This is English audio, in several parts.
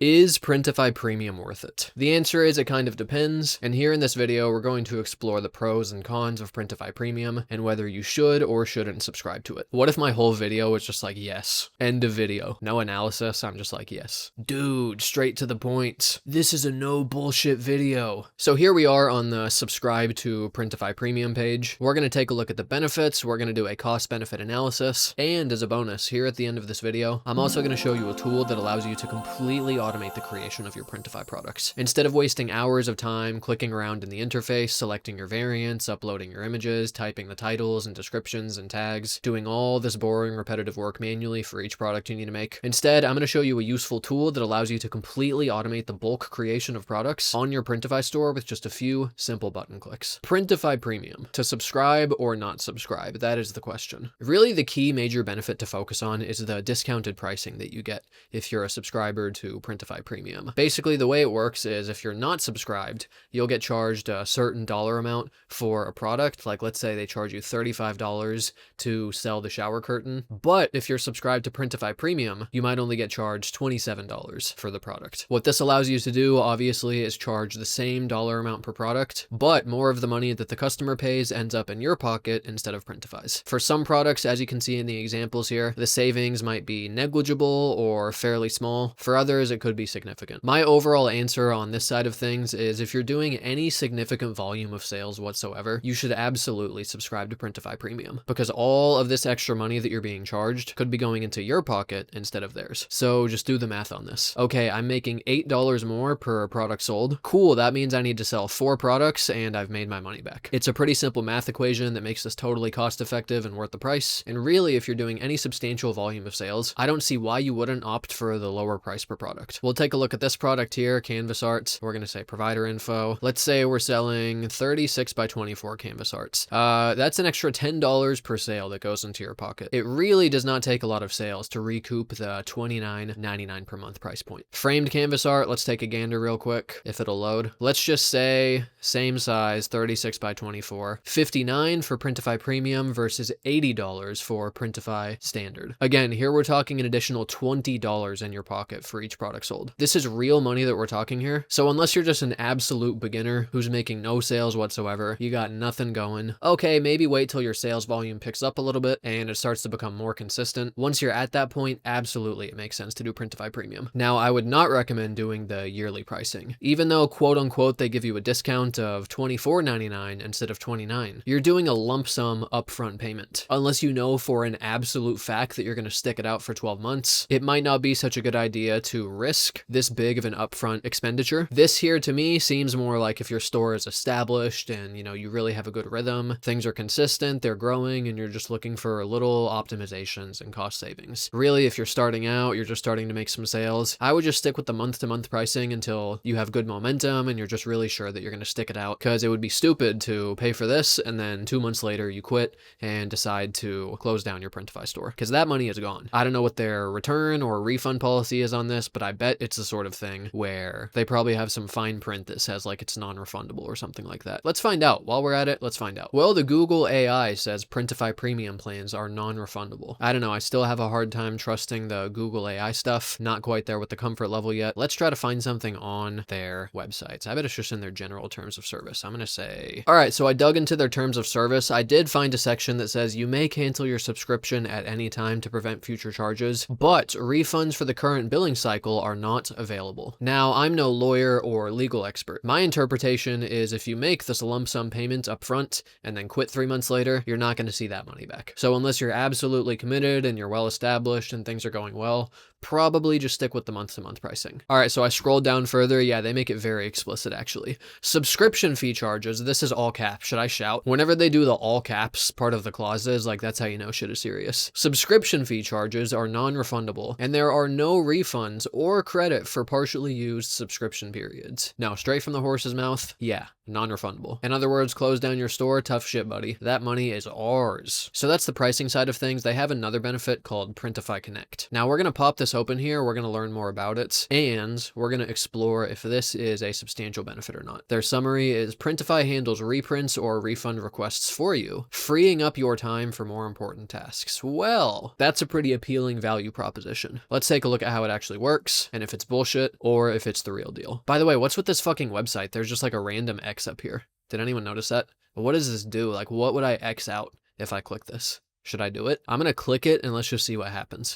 Is Printify Premium worth it? The answer is it kind of depends, and here in this video we're going to explore the pros and cons of Printify Premium and whether you should or shouldn't subscribe to it. What if my whole video was just like yes, end of video, no analysis, I'm just like yes. Dude, straight to the point. This is a no bullshit video. So here we are on the subscribe to Printify Premium page. We're going to take a look at the benefits, we're going to do a cost benefit analysis, and as a bonus, here at the end of this video, I'm also going to show you a tool that allows you to completely automate the creation of your Printify products. Instead of wasting hours of time clicking around in the interface, selecting your variants, uploading your images, typing the titles and descriptions and tags, doing all this boring repetitive work manually for each product you need to make. Instead, I'm going to show you a useful tool that allows you to completely automate the bulk creation of products on your Printify store with just a few simple button clicks. Printify Premium. To subscribe or not subscribe? That is the question. Really, the key major benefit to focus on is the discounted pricing that you get if you're a subscriber to Printify Premium. Basically, the way it works is if you're not subscribed, you'll get charged a certain dollar amount for a product. Like let's say they charge you $35 to sell the shower curtain. But if you're subscribed to Printify Premium, you might only get charged $27 for the product. What this allows you to do, obviously, is charge the same dollar amount per product, but more of the money that the customer pays ends up in your pocket instead of Printify's. For some products, as you can see in the examples here, the savings might be negligible or fairly small. For others, it could be significant. My overall answer on this side of things is if you're doing any significant volume of sales whatsoever, you should absolutely subscribe to Printify Premium because all of this extra money that you're being charged could be going into your pocket instead of theirs. So just do the math on this. Okay, I'm making $8 more per product sold. Cool, that means I need to sell 4 products and I've made my money back. It's a pretty simple math equation that makes this totally cost effective and worth the price. And really, if you're doing any substantial volume of sales, I don't see why you wouldn't opt for the lower price per product. We'll take a look at this product here, canvas art. We're going to say provider info. Let's say we're selling 36 by 24 canvas arts. That's an extra $10 per sale that goes into your pocket. It really does not take a lot of sales to recoup the $29.99 per month price point. Framed canvas art, let's take a gander real quick if it'll load. Let's just say same size, 36 by 24. $59 for Printify Premium versus $80 for Printify Standard. Again, here we're talking an additional $20 in your pocket for each product sold. This is real money that we're talking here. So unless you're just an absolute beginner who's making no sales whatsoever, you got nothing going, okay, maybe wait till your sales volume picks up a little bit and it starts to become more consistent. Once you're at that point, absolutely it makes sense to do Printify Premium. Now, I would not recommend doing the yearly pricing. Even though quote unquote they give you a discount of $24.99 instead of $29, you're doing a lump sum upfront payment. Unless you know for an absolute fact that you're going to stick it out for 12 months, it might not be such a good idea to risk this big of an upfront expenditure. This here to me seems more like if your store is established and you really have a good rhythm, things are consistent, they're growing, and you're just looking for little optimizations and cost savings. Really, if you're starting out, you're just starting to make some sales, I would just stick with the month-to-month pricing until you have good momentum and you're just really sure that you're going to stick it out, because it would be stupid to pay for this and then 2 months later you quit and decide to close down your Printify store, because that money is gone. I don't know what their return or refund policy is on this, but I bet it's the sort of thing where they probably have some fine print that says like it's non-refundable or something like that. Let's find out. While we're at it, let's find out. Well, the Google AI says Printify Premium plans are non-refundable. I don't know. I still have a hard time trusting the Google AI stuff. Not quite there with the comfort level yet. Let's try to find something on their websites. I bet it's just in their general terms of service. I'm going to say, all right, so I dug into their terms of service. I did find a section that says you may cancel your subscription at any time to prevent future charges, but refunds for the current billing cycle are not available. Now, I'm no lawyer or legal expert. My interpretation is if you make this lump sum payment up front and then quit 3 months later, you're not going to see that money back. So unless you're absolutely committed and you're well established and things are going well, probably just stick with the month-to-month pricing. All right, so I scrolled down further. Yeah, they make it very explicit, actually. Subscription fee charges. This is all caps. Should I shout? Whenever they do the all caps part of the clauses, like that's how you know shit is serious. Subscription fee charges are non-refundable, and there are no refunds or credit for partially used subscription periods. Now, straight from the horse's mouth, yeah, non-refundable. In other words, close down your store, tough shit, buddy. That money is ours. So that's the pricing side of things. They have another benefit called Printify Connect. Now, we're going to pop this open here. We're going to learn more about it, and we're going to explore if this is a substantial benefit or not. Their summary is Printify handles reprints or refund requests for you, freeing up your time for more important tasks. Well, that's a pretty appealing value proposition. Let's take a look at how it actually works. it, and if it's bullshit, or if it's the real deal. By the way, what's with this fucking website? There's just like a random X up here. Did anyone notice that? What does this do? Like, what would I X out if I click this? Should I do it? I'm gonna click it and let's just see what happens.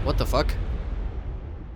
What the fuck?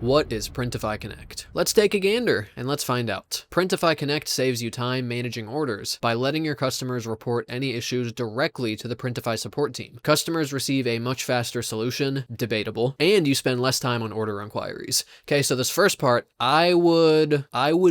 What is Printify Connect? Let's take a gander and let's find out. Printify Connect saves you time managing orders by letting your customers report any issues directly to the Printify support team. Customers receive a much faster solution, debatable, and you spend less time on order inquiries. Okay, so this first part, I would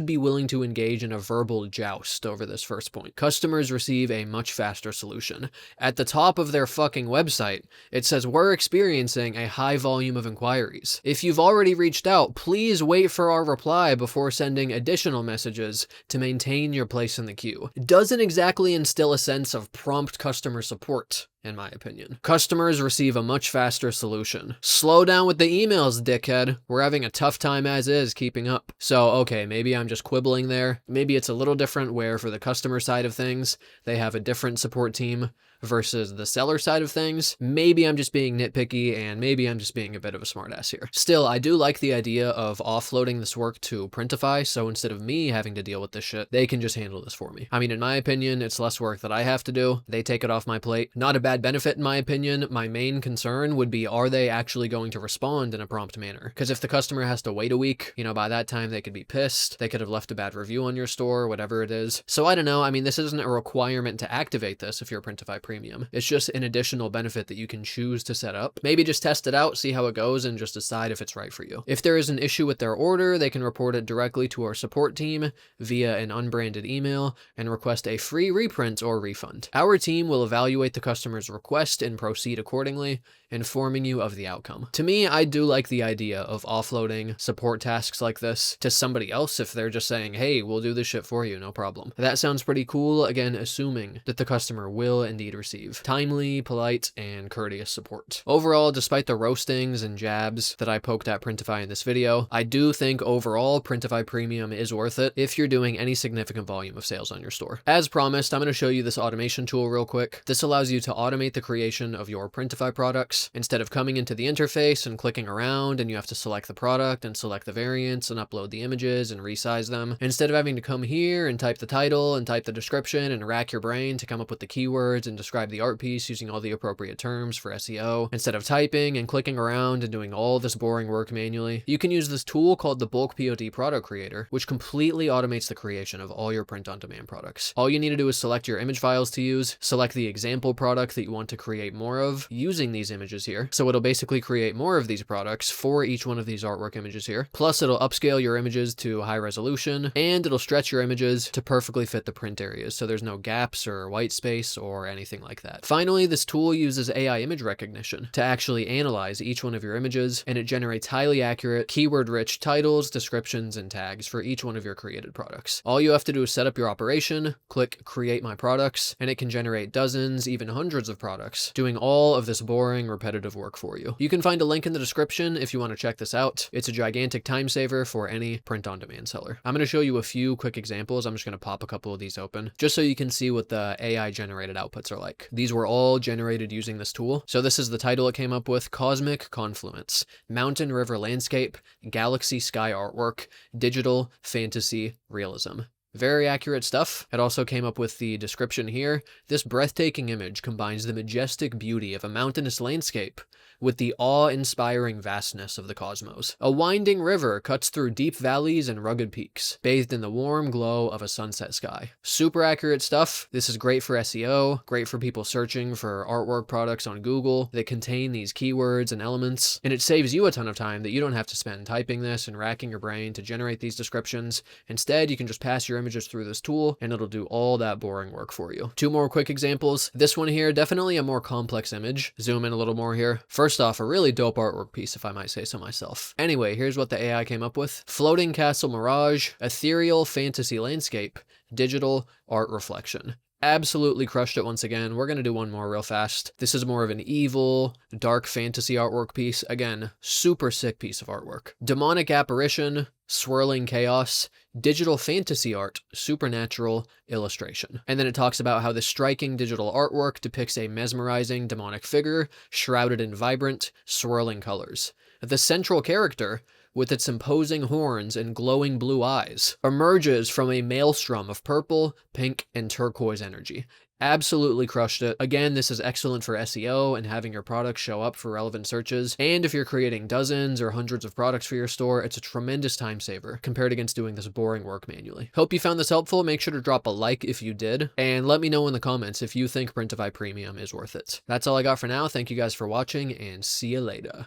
be willing to engage in a verbal joust over this first point. Customers receive a much faster solution. At the top of their fucking website, it says we're experiencing a high volume of inquiries. If you've already reached out, please wait for our reply before sending additional messages to maintain your place in the queue. It doesn't exactly instill a sense of prompt customer support, in my opinion. Customers receive a much faster solution. Slow down with the emails, dickhead. We're having a tough time as is keeping up. So, okay, maybe I'm just quibbling there. Maybe it's a little different where for the customer side of things, they have a different support team versus the seller side of things. Maybe I'm just being nitpicky and maybe I'm just being a bit of a smartass here. Still, I do like the idea of offloading this work to Printify, so instead of me having to deal with this shit, they can just handle this for me. I mean, in my opinion, it's less work that I have to do. They take it off my plate. Not a bad benefit in my opinion. My main concern would be, are they actually going to respond in a prompt manner? Because if the customer has to wait a week, you know, by that time they could be pissed. They could have left a bad review on your store, whatever it is. So I don't know. I mean, this isn't a requirement to activate this if you're Printify Premium. It's just an additional benefit that you can choose to set up. Maybe just test it out, see how it goes, and just decide if it's right for you. If there is an issue with their order, they can report it directly to our support team via an unbranded email and request a free reprint or refund. Our team will evaluate the customer's request and proceed accordingly, informing you of the outcome. To me, I do like the idea of offloading support tasks like this to somebody else if they're just saying, hey, we'll do this shit for you, no problem. That sounds pretty cool, again, assuming that the customer will indeed receive timely, polite, and courteous support. Overall, despite the roastings and jabs that I poked at Printify in this video, I do think overall Printify Premium is worth it if you're doing any significant volume of sales on your store. As promised, I'm going to show you this automation tool real quick. This allows you to automate the creation of your Printify products. Instead of coming into the interface and clicking around and you have to select the product and select the variants and upload the images and resize them, instead of having to come here and type the title and type the description and rack your brain to come up with the keywords and describe the art piece using all the appropriate terms for SEO, instead of typing and clicking around and doing all this boring work manually, you can use this tool called the Bulk POD Product Creator, which completely automates the creation of all your print-on-demand products. All you need to do is select your image files to use, select the example product that you want to create more of using these images here. So it'll basically create more of these products for each one of these artwork images here. Plus it'll upscale your images to high resolution and it'll stretch your images to perfectly fit the print areas. So there's no gaps or white space or anything like that. Finally, this tool uses AI image recognition to actually analyze each one of your images, and it generates highly accurate, keyword-rich titles, descriptions, and tags for each one of your created products. All you have to do is set up your operation, click Create My Products, and it can generate dozens, even hundreds of products, doing all of this boring, repetitive work for you. You can find a link in the description if you want to check this out. It's a gigantic time saver for any print-on-demand seller. I'm going to show you a few quick examples. I'm just going to pop a couple of these open, just so you can see what the AI-generated outputs are like. These were all generated using this tool. So this is the title it came up with: Cosmic Confluence, Mountain River Landscape, Galaxy Sky Artwork, Digital Fantasy Realism. Very accurate stuff. It also came up with the description here. This breathtaking image combines the majestic beauty of a mountainous landscape with the awe-inspiring vastness of the cosmos. A winding river cuts through deep valleys and rugged peaks, bathed in the warm glow of a sunset sky. Super accurate stuff. This is great for SEO, great for people searching for artwork products on Google that contain these keywords and elements, and it saves you a ton of time that you don't have to spend typing this and racking your brain to generate these descriptions. Instead, you can just pass your images through this tool and it'll do all that boring work for you. Two more quick examples. This one here, definitely a more complex image. Zoom in a little more here. First off, a really dope artwork piece, if I might say so myself. Anyway, here's what the AI came up with: Floating Castle Mirage, Ethereal Fantasy Landscape, Digital Art Reflection. Absolutely crushed it once again. We're going to do one more real fast. This is more of an evil, dark fantasy artwork piece. Again, super sick piece of artwork. Demonic Apparition, Swirling Chaos, Digital Fantasy Art, Supernatural Illustration. And then it talks about how the striking digital artwork depicts a mesmerizing demonic figure, shrouded in vibrant, swirling colors. The central character, with its imposing horns and glowing blue eyes, emerges from a maelstrom of purple, pink, and turquoise energy. Absolutely crushed it. Again, this is excellent for SEO and having your products show up for relevant searches. And if you're creating dozens or hundreds of products for your store, it's a tremendous time saver compared against doing this boring work manually. Hope you found this helpful. Make sure to drop a like if you did, and let me know in the comments if you think Printify Premium is worth it. That's all I got for now. Thank you guys for watching, and see you later.